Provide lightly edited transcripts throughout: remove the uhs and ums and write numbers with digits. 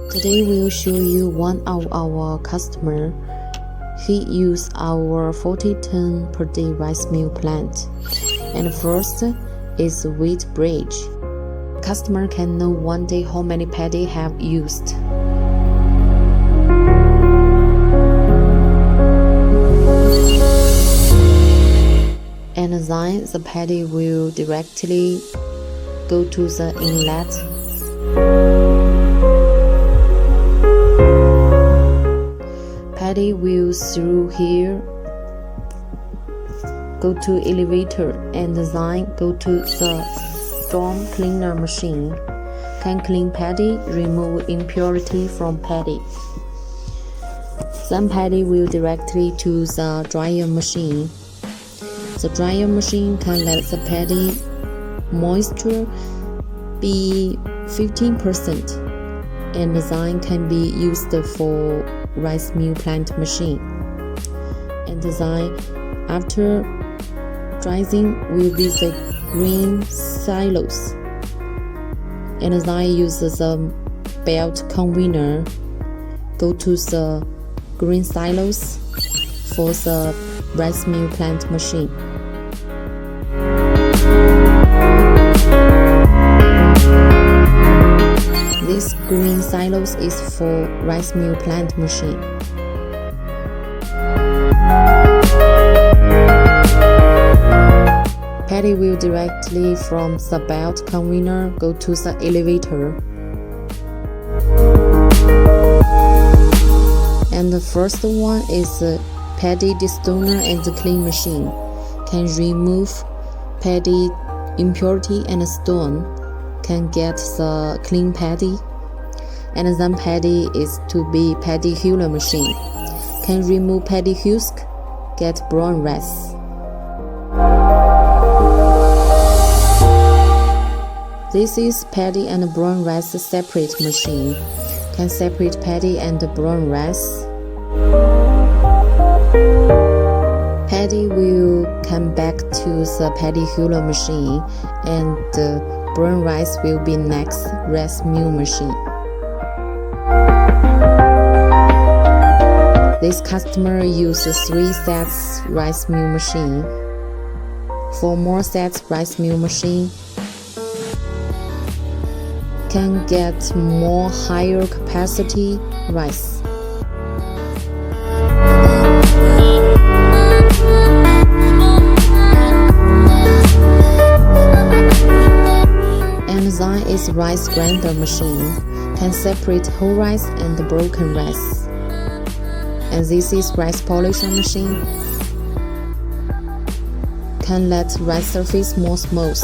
Today we'll show you one of our customer. He used our 40 ton per day rice mill plant. And first is wheat bridge. Customer can know one day how many paddy have used. And then the paddy will directly go to the inlet. Paddy will through here, go to elevator, and then go to the storm cleaner machine. Can clean paddy, remove impurity from paddy. Then paddy will directly to the dryer machine. The dryer machine can let the paddy moisture be 15%, and then can be used for rice mill plant machine. And then after drying will be the green silos, and then use the belt conveyor, go to the green silos for the rice mill plant machine. This green silos is for rice mill plant machine. Paddy will directly from the belt conveyor go to the elevator. And the first one is the Paddy Destoner and the clean machine. Can remove paddy impurity and stone. Can get the clean paddy. And then paddy is to be paddy huller machine. Can remove paddy husk, get brown rice. This is paddy and brown rice separate machine. Can separate paddy and brown rice. Paddy will come back to the paddy huller machine, and brown rice will be next rice mill machine. This customer uses 3 sets rice mill machine. For more sets rice mill machine, can get more higher capacity rice. And then is rice grinder machine. Can separate whole rice and broken rice. And this is rice polisher machine. Can let rice surface more smooth.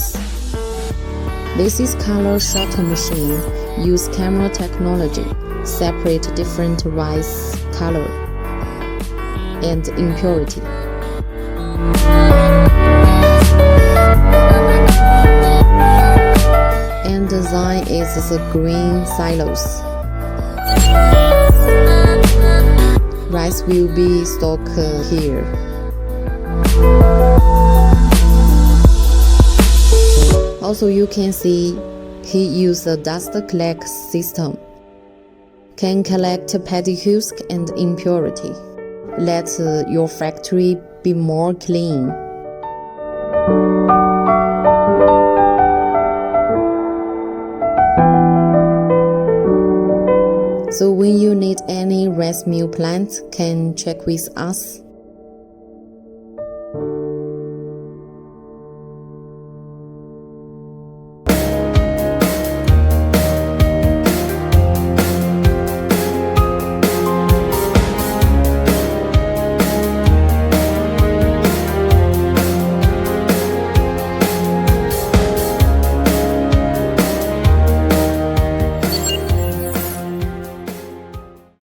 This is color shutter machine. Use camera technology. Separate different rice color and impurity. And design is the green silos. Rice will be stocked here. Also, you can see he used a dust collect system. Can collect paddy husk and impurity. Let your factory be more clean. So when you need any rice mill plant, can check with us.